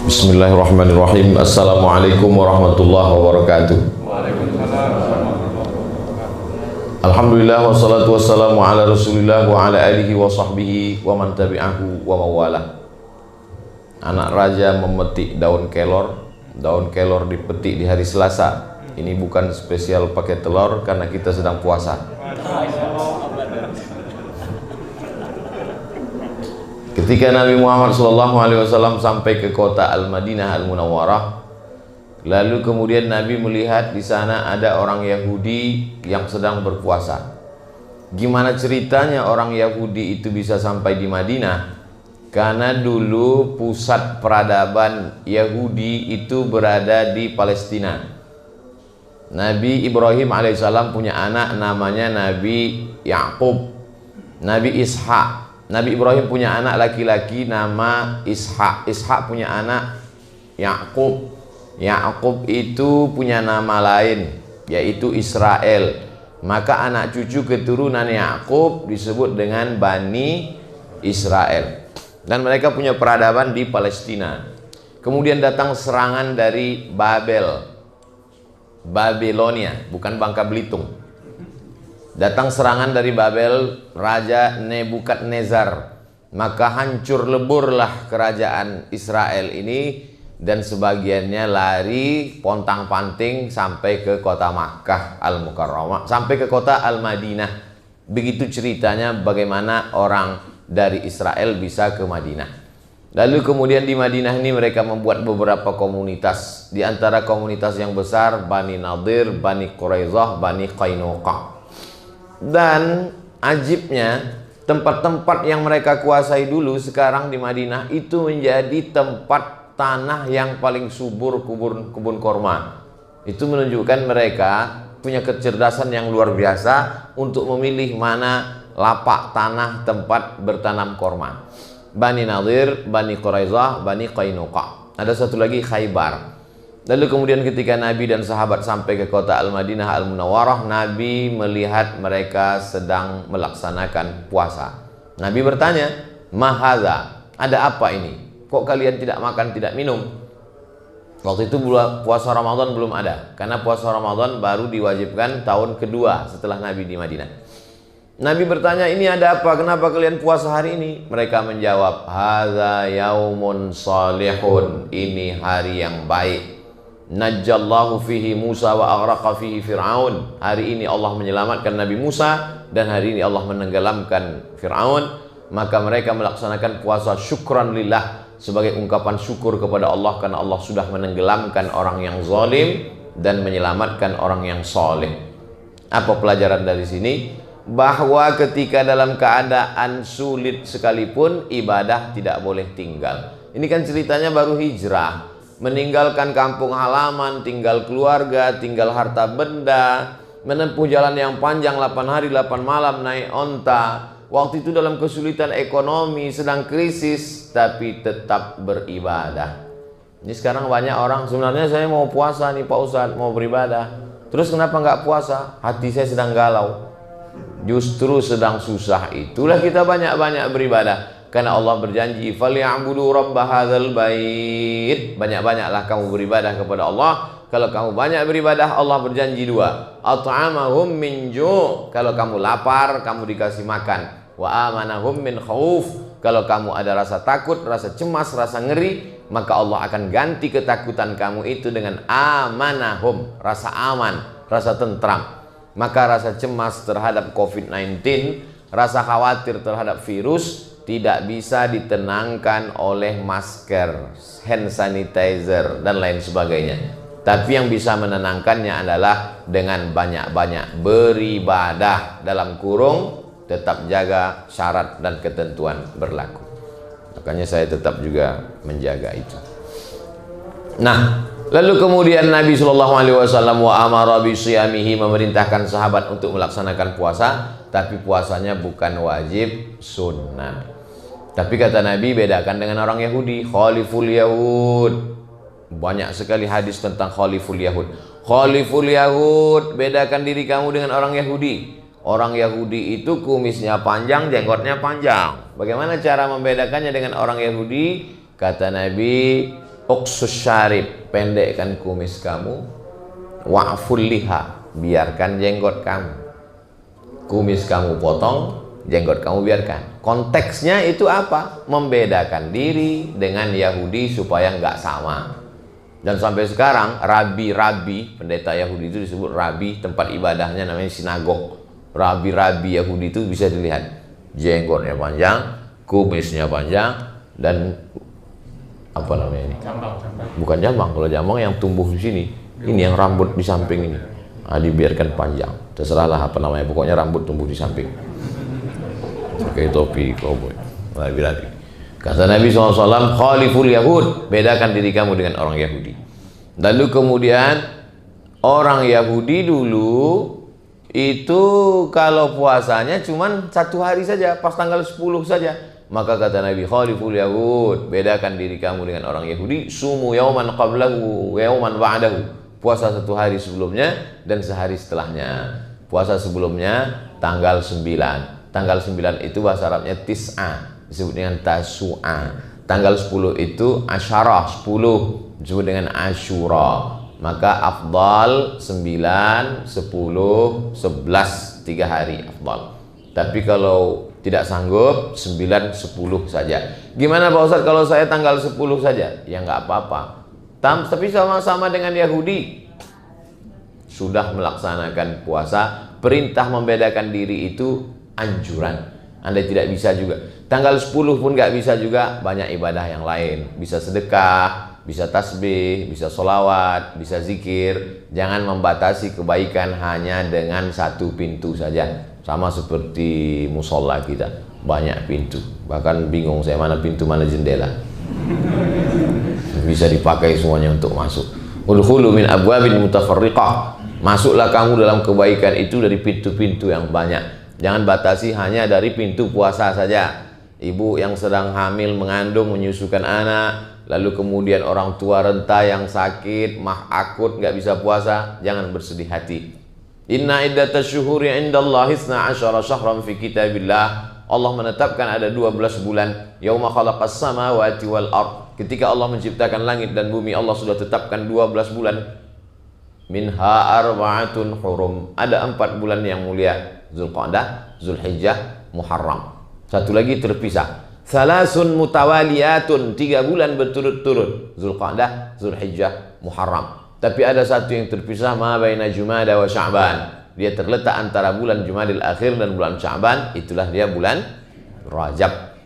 Bismillahirrahmanirrahim. Assalamualaikum warahmatullahi wabarakatuh. Alhamdulillah wassalatu wassalamu ala rasulillah wa ala alihi wa sahbihi wa man tabi'ahu wa mawalah. Anak raja memetik daun kelor. Daun kelor dipetik di hari Selasa. Ini bukan spesial pakai telur karena kita sedang puasa. Ketika Nabi Muhammad SAW sampai ke kota Al-Madinah Al-Munawwarah, lalu kemudian Nabi melihat di sana ada orang Yahudi yang sedang berpuasa. Gimana ceritanya orang Yahudi itu bisa sampai di Madinah? Karena dulu pusat peradaban Yahudi itu berada di Palestina. Nabi Ibrahim alaihissalam punya anak namanya Nabi Yakub, Nabi Ishak. Nabi Ibrahim punya anak laki-laki nama Ishak. Ishak punya anak Yakub. Yakub itu punya nama lain yaitu Israel. Maka anak cucu keturunan Yakub disebut dengan Bani Israel. Dan mereka punya peradaban di Palestina. Kemudian datang serangan dari Babilonia, bukan Bangka Belitung. Datang serangan dari Babel, Raja Nebukadnezar. Maka hancur leburlah kerajaan Israel ini, dan sebagiannya lari pontang-panting sampai ke kota Makkah Al-Mukarramah, sampai ke kota Al-Madinah. Begitu ceritanya bagaimana orang dari Israel bisa ke Madinah. Lalu kemudian di Madinah ini mereka membuat beberapa komunitas. Di antara komunitas yang besar Bani Nadir, Bani Quraidah, Bani Qainuqa. Dan ajibnya, tempat-tempat yang mereka kuasai dulu sekarang di Madinah itu menjadi tempat tanah yang paling subur, kebun korma. Itu menunjukkan mereka punya kecerdasan yang luar biasa untuk memilih mana lapak tanah tempat bertanam korma. Bani Nadir, Bani Quraidah, Bani Qainuqa. Ada satu lagi Khaybar. Lalu kemudian ketika Nabi dan sahabat sampai ke kota Al-Madinah Al-Munawwarah, Nabi melihat mereka sedang melaksanakan puasa. Nabi bertanya, "Mahadza? Ada apa ini? Kok kalian tidak makan, tidak minum?" Waktu itu puasa Ramadan belum ada, karena puasa Ramadan baru diwajibkan tahun kedua setelah Nabi di Madinah. Nabi bertanya, "Ini ada apa? Kenapa kalian puasa hari ini?" Mereka menjawab, "Hadza yaumun salihun." Ini hari yang baik. Najjallahu fihi Musa wa aghraqa fihi Fir'aun. Hari ini Allah menyelamatkan Nabi Musa, dan hari ini Allah menenggelamkan Fir'aun. Maka mereka melaksanakan puasa syukran lillah, sebagai ungkapan syukur kepada Allah karena Allah sudah menenggelamkan orang yang zalim dan menyelamatkan orang yang soleh. Apa pelajaran dari sini? Bahwa ketika dalam keadaan sulit sekalipun, ibadah tidak boleh tinggal. Ini kan ceritanya baru hijrah, meninggalkan kampung halaman, tinggal keluarga, tinggal harta benda, menempuh jalan yang panjang 8 hari 8 malam naik onta. Waktu itu dalam kesulitan ekonomi, sedang krisis, tapi tetap beribadah. Ini sekarang banyak orang, sebenarnya saya mau puasa nih Pak Ustadz, mau beribadah. Terus kenapa nggak puasa? Hati saya sedang galau. Justru sedang susah itulah kita banyak-banyak beribadah. Karena Allah berjanji, "Falyabudu rabb hadzal bait." Banyak-banyaklah kamu beribadah kepada Allah. Kalau kamu banyak beribadah, Allah berjanji dua. At'amahum min ju'. Kalau kamu lapar, kamu dikasih makan. Wa amanahum min khauf. Kalau kamu ada rasa takut, rasa cemas, rasa ngeri, maka Allah akan ganti ketakutan kamu itu dengan amanahum, rasa aman, rasa tentram. Maka rasa cemas terhadap COVID-19, rasa khawatir terhadap virus tidak bisa ditenangkan oleh masker, hand sanitizer, dan lain sebagainya. Tapi yang bisa menenangkannya adalah dengan banyak-banyak beribadah, dalam kurung tetap jaga syarat dan ketentuan berlaku. Makanya saya tetap juga menjaga itu. Nah, lalu kemudian Nabi SAW wa amara bisiyamihi, memerintahkan sahabat untuk melaksanakan puasa, tapi puasanya bukan wajib, sunnah. Tapi kata Nabi, bedakan dengan orang Yahudi. Khaliful Yahud. Banyak sekali hadis tentang Khaliful Yahud. Khaliful Yahud, bedakan diri kamu dengan orang Yahudi. Orang Yahudi itu kumisnya panjang, jenggotnya panjang. Bagaimana cara membedakannya dengan orang Yahudi? Kata Nabi, uqsus syarib, pendekkan kumis kamu, wa'ful liha, biarkan jenggot kamu. Kumis kamu potong, jenggot kamu biarkan. Konteksnya itu apa? Membedakan diri dengan Yahudi supaya nggak sama. Dan sampai sekarang rabi-rabi, pendeta Yahudi itu disebut rabi, tempat ibadahnya namanya sinagog. Rabi-rabi Yahudi itu bisa dilihat jenggotnya panjang, kumisnya panjang, dan apa namanya ini? Jambang. Bukan jambang, kalau jambang yang tumbuh di sini. Ini yang rambut di samping ini. Nah, dibiarkan panjang. Terserahlah apa namanya, pokoknya rambut tumbuh di samping. Pakai topi cowboy. Rabi-rabi. Kata Nabi SAW, khaliful Yahud, bedakan diri kamu dengan orang Yahudi. Lalu kemudian orang Yahudi dulu itu kalau puasanya cuman 1 hari saja, pas tanggal 10 saja. Maka kata Nabi, khaliful Yahud, bedakan diri kamu dengan orang Yahudi, sumu yauman qablahu yauman ba'dahu, puasa 1 hari sebelumnya dan sehari setelahnya. Puasa sebelumnya tanggal 9. Tanggal 9 itu bahasa Arabnya tis'a, disebut dengan tasu'a. Tanggal 10 itu asyarah, 10, disebut dengan asyura. Maka afdal 9, 10, 11, 3 hari afdal. Tapi kalau tidak sanggup 9, 10 saja. Gimana Pak Ustadz kalau saya tanggal 10 saja? Ya nggak apa-apa. Tapi sama-sama dengan Yahudi sudah melaksanakan puasa. Perintah membedakan diri itu anjuran. Anda tidak bisa juga tanggal 10 pun nggak bisa juga, banyak ibadah yang lain. Bisa sedekah, bisa tasbih, bisa sholawat, bisa zikir. Jangan membatasi kebaikan hanya dengan 1 pintu saja. Sama seperti musola kita, banyak pintu. Bahkan bingung saya mana pintu mana jendela. Bisa dipakai semuanya untuk masuk. Udkhulu min abwabin mutafarriqah. Masuklah kamu dalam kebaikan itu dari pintu-pintu yang banyak. Jangan batasi hanya dari pintu puasa saja. Ibu yang sedang hamil, mengandung, menyusukan anak, lalu kemudian orang tua renta yang sakit, mah akut, nggak bisa puasa, jangan bersedih hati. Inna iddatash syuhuri indallahi 12 syahran fi kitabillah. Allah menetapkan ada 12 bulan. Yauma khalaqas samawati wal ard. Ketika Allah menciptakan langit dan bumi, Allah sudah tetapkan 12 bulan. Minha arba'atun hurum. Ada 4 bulan yang mulia. Zulqa'dah, Zulhijjah, Muharram. Satu lagi terpisah. Salasun mutawaliyatun, 3 bulan berturut-turut. Zulqa'dah, Zulhijjah, Muharram. Tapi ada satu yang terpisah, ma baina Jumada wa Sya'ban. Dia terletak antara bulan Jumadil Akhir dan bulan Sya'ban. Itulah dia bulan Rajab.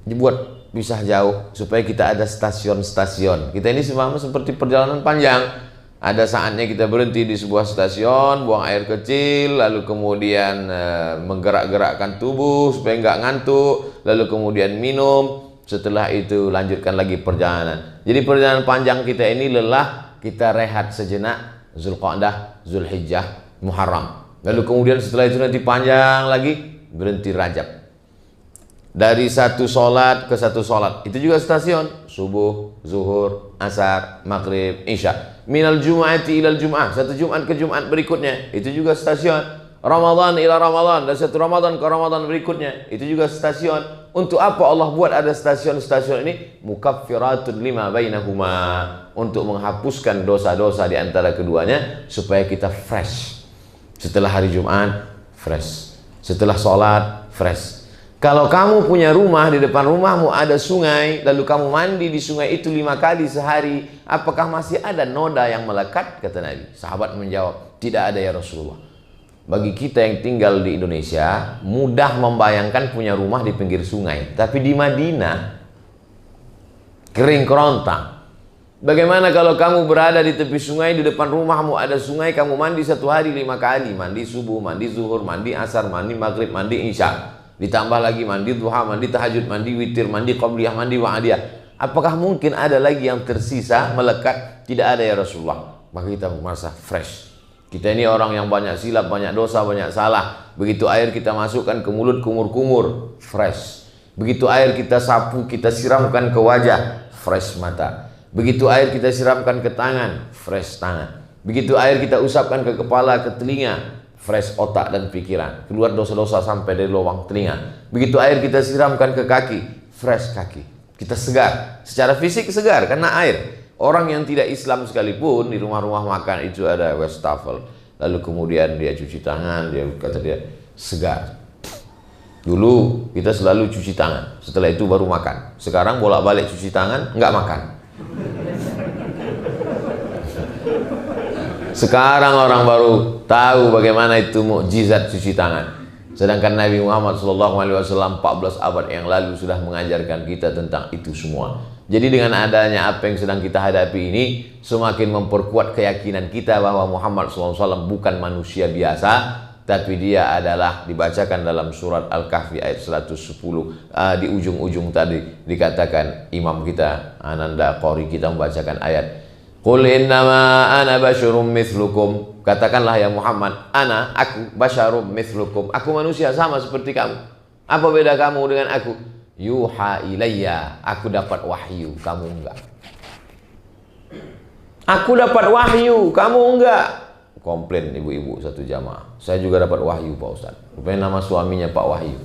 Dibuat pisah jauh supaya kita ada stasiun-stasiun. Kita ini sama seperti perjalanan panjang. Ada saatnya kita berhenti di sebuah stasiun, buang air kecil, lalu kemudian menggerak-gerakkan tubuh supaya nggak ngantuk, lalu kemudian minum, setelah itu lanjutkan lagi perjalanan. Jadi perjalanan panjang kita ini lelah, kita rehat sejenak, Zulqa'dah, Zulhijjah, Muharram. Lalu kemudian setelah itu nanti panjang lagi, berhenti Rajab. Dari satu sholat ke satu sholat, itu juga stasiun. Subuh, zuhur, asar, maghrib, isya. Minal jum'ati ilal jum'ah, satu Jumat ke Jumat berikutnya, itu juga stasiun. Ramadan ila Ramadan, dan satu Ramadan ke Ramadan berikutnya, itu juga stasiun. Untuk apa Allah buat ada stasiun-stasiun ini? Mukaffiratun lima bainahuma, untuk menghapuskan dosa-dosa di antara keduanya, supaya kita fresh. Setelah hari Jumat, fresh. Setelah sholat, fresh. Kalau kamu punya rumah, di depan rumahmu ada sungai, lalu kamu mandi di sungai itu 5 kali sehari, apakah masih ada noda yang melekat? Kata Nabi. Sahabat menjawab, tidak ada ya Rasulullah. Bagi kita yang tinggal di Indonesia, mudah membayangkan punya rumah di pinggir sungai. Tapi di Madinah, kering kerontang. Bagaimana kalau kamu berada di tepi sungai, di depan rumahmu ada sungai, kamu mandi 1 hari 5 kali. Mandi subuh, mandi zuhur, mandi asar, mandi maghrib, mandi isya. Ditambah lagi mandi duha, mandi tahajud, mandi witir, mandi qabliyah, mandi wa'adiyah. Apakah mungkin ada lagi yang tersisa melekat? Tidak ada ya Rasulullah. Maka kita merasa fresh. Kita ini orang yang banyak silap, banyak dosa, banyak salah. Begitu air kita masukkan ke mulut, kumur-kumur, fresh. Begitu air kita sapu, kita siramkan ke wajah, fresh mata. Begitu air kita siramkan ke tangan, fresh tangan. Begitu air kita usapkan ke kepala, ke telinga, fresh otak dan pikiran, keluar dosa-dosa sampai dari lubang telinga. Begitu air kita siramkan ke kaki, fresh kaki, kita segar, secara fisik segar karena air. Orang yang tidak Islam sekalipun di rumah-rumah makan itu ada wastafel, lalu kemudian dia cuci tangan, dia kata dia segar. Dulu kita selalu cuci tangan, setelah itu baru makan. Sekarang bolak-balik cuci tangan, nggak makan. Sekarang orang baru tahu bagaimana itu mukjizat cuci tangan. Sedangkan Nabi Muhammad SAW 14 abad yang lalu sudah mengajarkan kita tentang itu semua. Jadi dengan adanya apa yang sedang kita hadapi ini, semakin memperkuat keyakinan kita bahwa Muhammad SAW bukan manusia biasa, tapi dia adalah, dibacakan dalam surat Al-Kahfi ayat 110, di ujung-ujung tadi dikatakan imam kita Ananda Qori kita membacakan ayat Qul innama ana basyarum mithlukum. Katakanlah ya Muhammad, aku basyarum mithlukum. Aku manusia sama seperti kamu. Apa beda kamu dengan aku? Yuha ilayya, aku dapat wahyu, kamu enggak. Aku dapat wahyu, kamu enggak. Komplain ibu-ibu satu jamaah. Saya juga dapat wahyu Pak Ustaz. Rupanya nama suaminya Pak Wahyu.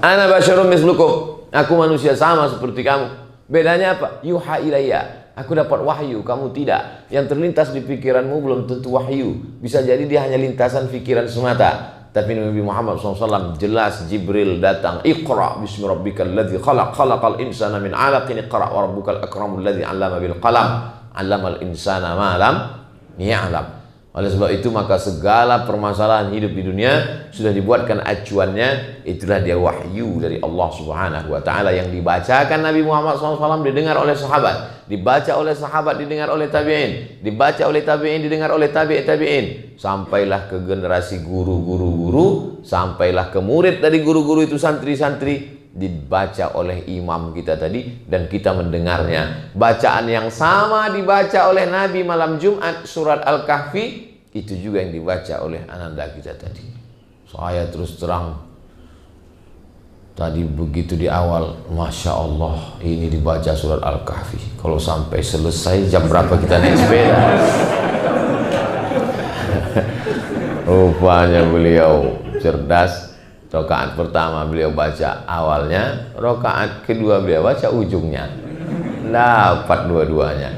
Ana basyarum mithlukum. Aku manusia sama seperti kamu. Bedanya apa? Yuha ilayya. Aku dapat wahyu, kamu tidak. Yang terlintas di pikiranmu belum tentu wahyu. Bisa jadi dia hanya lintasan pikiran semata. Tapi Nabi Muhammad SAW jelas Jibril datang. Iqra bismi rabbikal ladzi khalaq, khalaqal insana min 'alaqin, iqra wa rabbukal akramul ladzi 'allama bil qalam, 'allamal insana ma lam ya'lam. Oleh sebab itu maka segala permasalahan hidup di dunia sudah dibuatkan acuannya, itulah dia wahyu dari Allah Subhanahu wa taala yang dibacakan Nabi Muhammad SAW, didengar oleh sahabat, dibaca oleh sahabat, didengar oleh tabi'in, dibaca oleh tabi'in, didengar oleh tabi'in, sampailah ke generasi guru-guru, sampailah ke murid dari guru-guru itu, santri-santri, dibaca oleh imam kita tadi dan kita mendengarnya. Bacaan yang sama dibaca oleh Nabi malam Jumat surat Al-Kahfi, itu juga yang dibaca oleh ananda kita tadi. Saya terus terang tadi begitu di awal, Masya Allah ini dibaca surat Al-Kahfi, kalau sampai selesai jam berapa kita naik sepeda? Rupanya beliau cerdas. Rakaat pertama beliau baca awalnya, rakaat kedua beliau baca ujungnya. Dapat dua-duanya.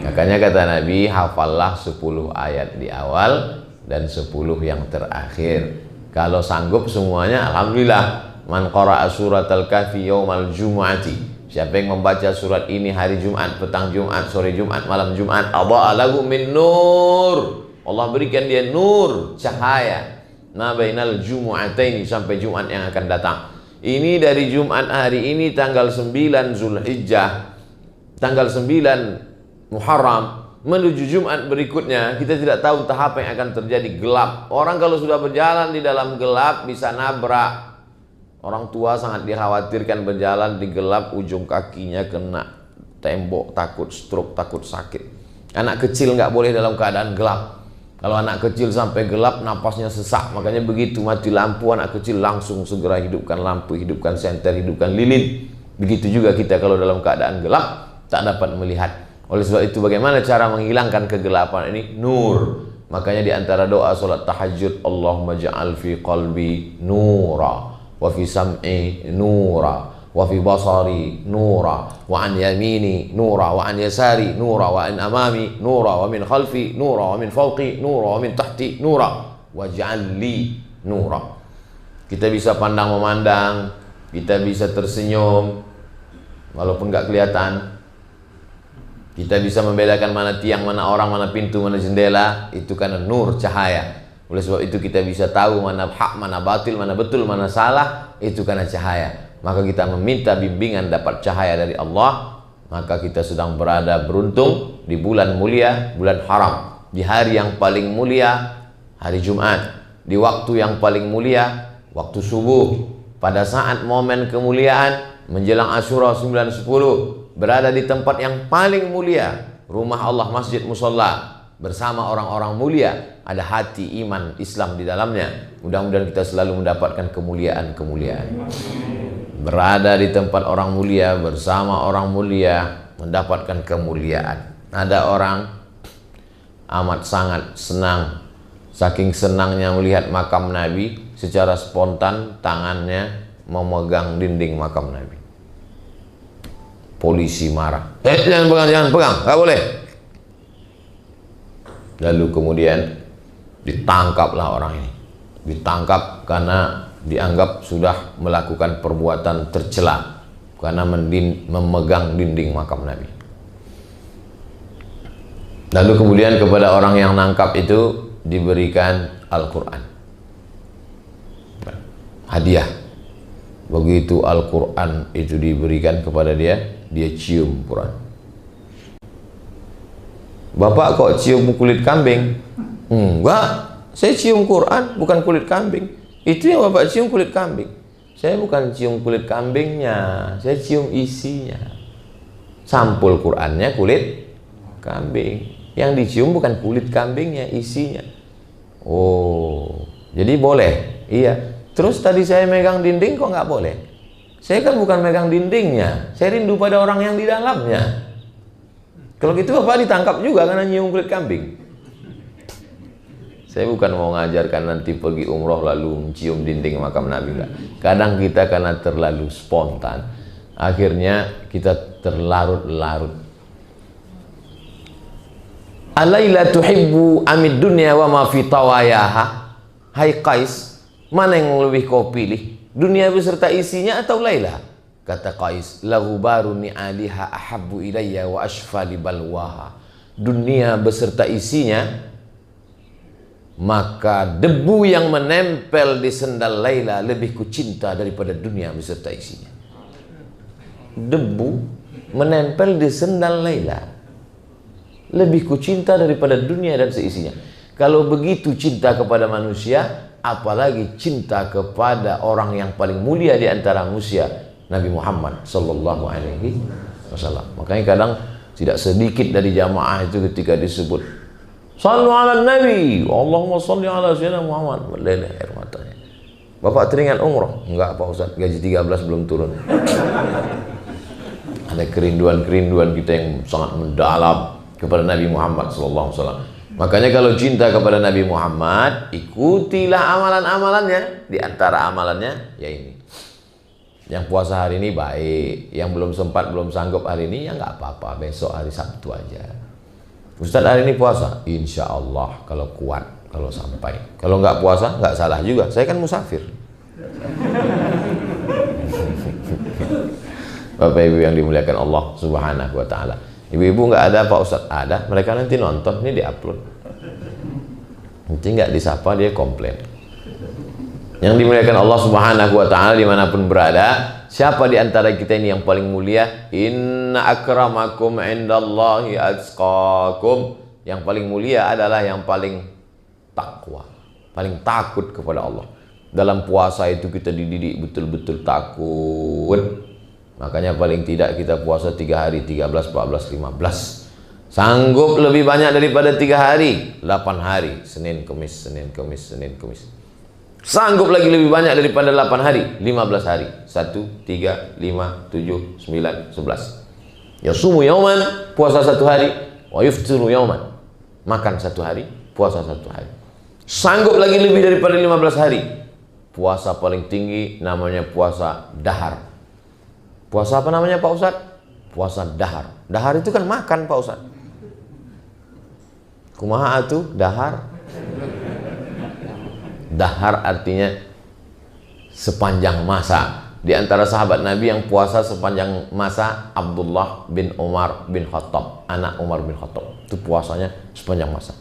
Makanya kata Nabi, hafallah 10 ayat di awal dan 10 yang terakhir. Kalau sanggup semuanya, alhamdulillah. Man qara'a surat Al-Kahfi yaumal jumu'ati. Siapa yang membaca surat ini hari Jumat, petang Jumat, sore Jumat, malam Jumat, adha'a lahu min nur. Allah berikan dia nur, cahaya. Ma bainal jumu'ataini, sampai Jumat yang akan datang. Ini dari Jumat hari ini tanggal 9 Zulhijjah, tanggal 9 Muharram menuju Jumat berikutnya, kita tidak tahu entah apa yang akan terjadi. Gelap. Orang kalau sudah berjalan di dalam gelap bisa nabrak. Orang tua sangat dikhawatirkan berjalan di gelap, ujung kakinya kena tembok, takut stroke, takut sakit. Anak kecil nggak boleh dalam keadaan gelap. Kalau anak kecil sampai gelap, napasnya sesak. Makanya begitu mati lampu, anak kecil langsung segera hidupkan lampu, hidupkan senter, hidupkan lilin. Begitu juga kita kalau dalam keadaan gelap, tak dapat melihat. Oleh sebab itu bagaimana cara menghilangkan kegelapan ini? Nur. Makanya di antara doa solat tahajud, Allahumma ja'al fi qalbi nura, wa fi sam'i nura, wa fi basari nura, wa an yamini nura, wa an yasari nura, wa an amami nura, wa min khalfi nura, wa min fawqi nura, wa min tahti nura, waj'al li nura. Kita bisa pandang memandang, kita bisa tersenyum walaupun gak kelihatan. Kita bisa membedakan mana tiang, mana orang, mana pintu, mana jendela, itu karena nur, cahaya. Oleh sebab itu kita bisa tahu mana hak, mana batil, mana betul, mana salah, itu karena cahaya. Maka kita meminta bimbingan dapat cahaya dari Allah, maka kita sedang berada beruntung di bulan mulia, bulan haram, di hari yang paling mulia, hari Jumat, di waktu yang paling mulia, waktu subuh, pada saat momen kemuliaan menjelang Asyura 9-10, berada di tempat yang paling mulia, rumah Allah, masjid, musholla, bersama orang-orang mulia, ada hati iman Islam di dalamnya. Mudah-mudahan kita selalu mendapatkan kemuliaan-kemuliaan. Berada di tempat orang mulia, bersama orang mulia, mendapatkan kemuliaan. Ada orang amat sangat senang Saking senangnya melihat makam Nabi, secara spontan tangannya memegang dinding makam Nabi. Polisi marah, jangan pegang, nggak boleh. Lalu kemudian ditangkaplah orang ini. Ditangkap karena dianggap sudah melakukan perbuatan tercela karena memegang dinding makam Nabi. Lalu kemudian kepada orang yang nangkap itu diberikan Al-Quran, hadiah. Begitu Al-Quran itu diberikan kepada dia, dia cium Quran. Bapak kok cium kulit kambing? Enggak, saya cium Quran, bukan kulit kambing. Itu yang Bapak cium kulit kambing. Saya bukan cium kulit kambingnya, saya cium isinya. Sampul Qurannya kulit kambing. Yang dicium bukan kulit kambingnya, isinya. Oh, jadi boleh? Iya. Terus tadi saya megang dinding kok nggak boleh? Saya kan bukan megang dindingnya, saya rindu pada orang yang di dalamnya. Kalau gitu Bapak ditangkap juga karena nyium kulit kambing. Saya bukan mau ngajarkan nanti pergi umroh lalu mencium dinding makam Nabi, enggak. Kadang kita karena terlalu spontan, akhirnya kita terlarut-larut. Alaila tuhibbu amid dunya wa ma fi tawayaha. Hai Qais, mana yang lebih kau pilih? Dunia beserta isinya atau Laila? Kata Qais, lahu baru ni'aliha ahabbu ilayya wa ashfali balwaha. Dunia beserta isinya, maka debu yang menempel di sendal Laila lebih kucinta daripada dunia beserta isinya. Debu menempel di sendal Laila lebih kucinta daripada dunia dan seisinya. Kalau begitu cinta kepada manusia, apalagi cinta kepada orang yang paling mulia di antara manusia, Nabi Muhammad sallallahu alaihi wasallam. Makanya kadang tidak sedikit dari jamaah itu ketika disebut sallu ala Nabi, Allahumma salli ala sayyidina Muhammad, meleleh air matanya. Bapak teringat umroh? Enggak Pak Ustaz, gaji 13 belum turun. Ada kerinduan-kerinduan kita yang sangat mendalam kepada Nabi Muhammad sallallahu alaihi wasallam. Makanya kalau cinta kepada Nabi Muhammad, ikutilah amalan-amalannya. Di antara amalannya ya ini. Yang puasa hari ini baik, yang belum sempat, belum sanggup hari ini ya nggak apa-apa, besok hari Sabtu aja. Ustadz hari ini puasa, insya Allah kalau kuat, kalau sampai. Kalau nggak puasa nggak salah juga, saya kan musafir. Bapak Ibu yang dimuliakan Allah Subhanahu wa Ta'ala. Ibu-ibu nggak ada Pak Ustadz? Ada, mereka nanti nonton, ini diupload. Nanti nggak disapa dia komplain. Yang dimuliakan Allah Subhanahu wa Ta'ala dimanapun berada, siapa di antara kita ini yang paling mulia? Inna akramakum indallahi atqakum. Yang paling mulia adalah yang paling takwa, paling takut kepada Allah. Dalam puasa itu kita dididik betul-betul takut. Makanya paling tidak kita puasa 3 hari, 13, 14, 15. Sanggup lebih banyak daripada 3 hari, 8 hari, Senin, Kemis, Senin, Kemis, Senin, Kemis. Sanggup lagi lebih banyak daripada 8 hari, 15 hari. 1, 3, 5, 7, 9, 11. Yasumu yauman, puasa 1 hari, wa yuftiru yauman, makan 1 hari, puasa 1 hari. Sanggup lagi lebih daripada 15 hari. Puasa paling tinggi namanya puasa dahar. Puasa apa namanya Pak Ustadz? Puasa dahar. Dahar itu kan makan Pak Ustadz. Kumaha atuh dahar? Dahar artinya sepanjang masa. Di antara sahabat Nabi yang puasa sepanjang masa, Abdullah bin Umar bin Khattab, anak Umar bin Khattab. Itu puasanya sepanjang masa.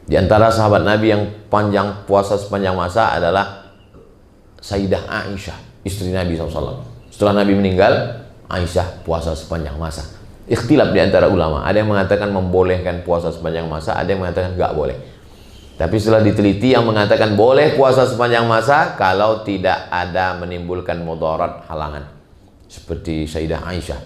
Di antara sahabat Nabi yang panjang puasa sepanjang masa adalah Sayyidah Aisyah, istri Nabi SAW. Setelah Nabi meninggal, Aisyah puasa sepanjang masa. Ikhtilaf di antara ulama. Ada yang mengatakan membolehkan puasa sepanjang masa, ada yang mengatakan nggak boleh. Tapi setelah diteliti, yang mengatakan boleh puasa sepanjang masa kalau tidak ada menimbulkan mudarat, halangan. Seperti Sayyidah Aisyah.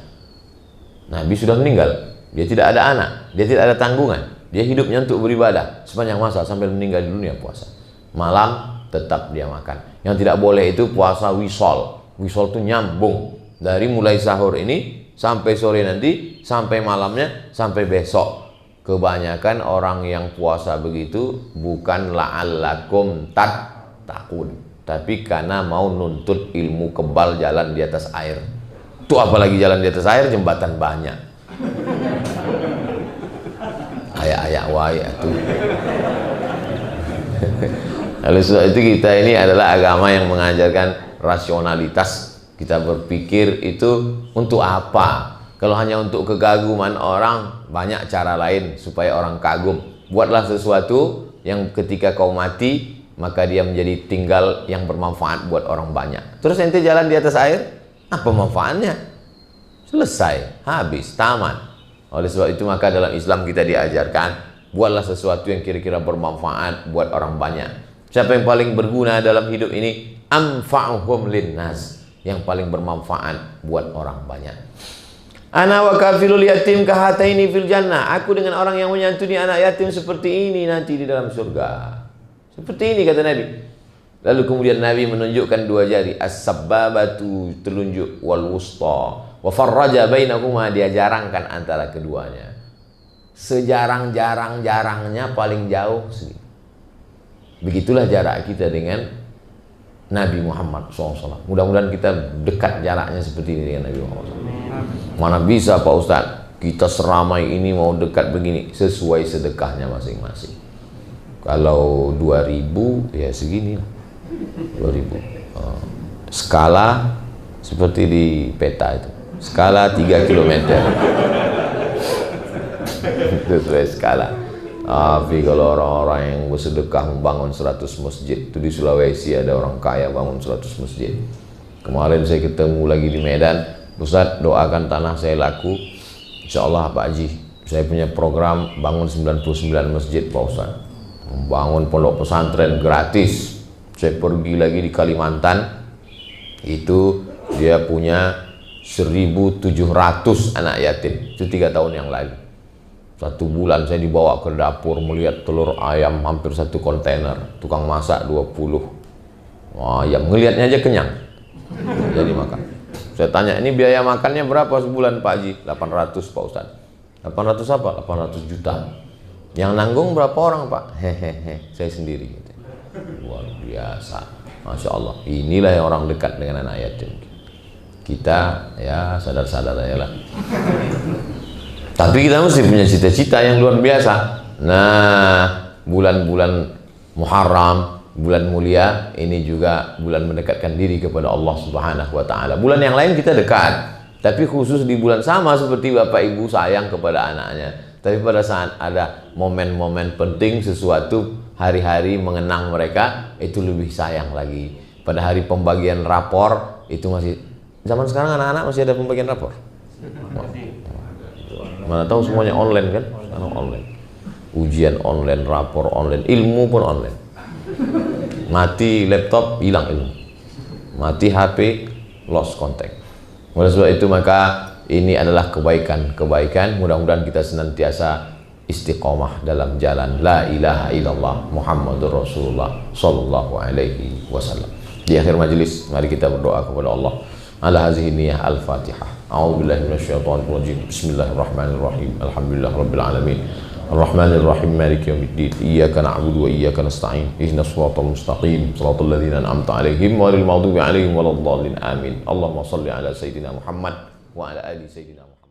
Nabi sudah meninggal, dia tidak ada anak, dia tidak ada tanggungan, dia hidupnya untuk beribadah sepanjang masa sampai meninggal di dunia puasa. Malam tetap dia makan. Yang tidak boleh itu puasa wisol. Wisol itu nyambung dari mulai sahur ini sampai sore nanti, sampai malamnya, sampai besok. kebanyakan orang yang puasa begitu bukan la'allakum tattaqun, tapi karena mau nuntut ilmu kebal jalan di atas air. Itu apalagi jalan di atas air, jembatan banyak. Ayak-ayak wae atuh. Oleh sebab itu kita ini adalah agama yang mengajarkan rasionalitas. Kita berpikir itu untuk apa? Kalau hanya untuk kegaguman orang, banyak cara lain supaya orang kagum. Buatlah sesuatu yang ketika kau mati, maka dia menjadi tinggal yang bermanfaat buat orang banyak. Terus ente jalan di atas air, apa manfaatnya? Selesai, habis, tamat. Oleh sebab itu maka dalam Islam kita diajarkan, buatlah sesuatu yang kira-kira bermanfaat buat orang banyak. Siapa yang paling berguna dalam hidup ini? Anfa'uhum linnas, yang paling bermanfaat buat orang banyak. Ana wa kafilul yatim kahataini fil jannah. Aku dengan orang yang menyantuni anak yatim seperti ini nanti di dalam surga. Seperti ini kata Nabi. Lalu kemudian Nabi menunjukkan dua jari, as-sabbabatu, telunjuk, wal wusta, wa farraja bainahuma, dia jarangkan antara keduanya. Sejarang-jarang-jarangnya paling jauh segini. Begitulah jarak kita dengan Nabi Muhammad SAW. Mudah-mudahan kita dekat jaraknya seperti ini dengan Nabi Muhammad SAW. Mana bisa Pak Ustadz, kita seramai ini mau dekat begini, sesuai sedekahnya masing-masing. Kalau 2000 ya segini lah, 2000. Skala seperti di peta itu, skala 3 km. Sesuai skala. Tapi kalau orang-orang yang bersedekah membangun 100 masjid, itu di Sulawesi ada orang kaya bangun 100 masjid. Kemarin saya ketemu lagi di Medan, Ustadz doakan tanah saya laku, insya Allah Pak Haji, saya punya program bangun 99 masjid Pak Ustadz, membangun pondok pesantren gratis. Saya pergi lagi di Kalimantan, itu dia punya 1.700 anak yatim, itu 3 tahun yang lalu. 1 bulan saya dibawa ke dapur melihat telur ayam hampir 1 kontainer, tukang masak 20 ayam, ngelihatnya aja kenyang, jadi makan. Saya tanya, ini biaya makannya berapa sebulan Pak Haji? 800 Pak Ustadz. 800 apa? 800 juta. Yang nanggung berapa orang Pak? Hehehe, saya sendiri. Luar biasa, Masya Allah. Inilah yang orang dekat dengan anak yatim. Kita ya sadar-sadar aja lah. Tapi kita mesti punya cita-cita yang luar biasa. Nah, bulan-bulan Muharram, bulan mulia, ini juga bulan mendekatkan diri kepada Allah Subhanahu wa Ta'ala. Bulan yang lain kita dekat, tapi khusus di bulan sama seperti bapak ibu sayang kepada anaknya. Tapi pada saat ada momen-momen penting, sesuatu hari-hari mengenang mereka, itu lebih sayang lagi. Pada hari pembagian rapor, itu masih, zaman sekarang anak-anak masih ada pembagian rapor. Mana tahu semuanya online kan? Sekarang online. Ujian online, rapor online, ilmu pun online. Mati laptop, hilang ilmu. Mati HP, lost contact. Oleh sebab itu maka ini adalah kebaikan. Mudah-mudahan kita senantiasa istiqomah dalam jalan la ilaha illallah Muhammadur Rasulullah sallallahu alaihi wasallam. Di akhir majelis mari kita berdoa kepada Allah. Ala hazihi niyah al-Fatihah. A'udzubillahi minasyaitonir rajim. Bismillahirrahmanirrahim. Alhamdulillahirabbil alamin. Ar-Rahmanir-Rahim. Maliki yaumiddin. Iyyaka na'budu wa iyyaka nasta'in. Ihdinas siratal mustaqim. Shiratal ladzina an'amta 'alaihim ghairil maghdubi 'alaihim waladdallin. Amin. Allahumma shalli ala sayidina Muhammad wa ala ali sayidina Muhammad.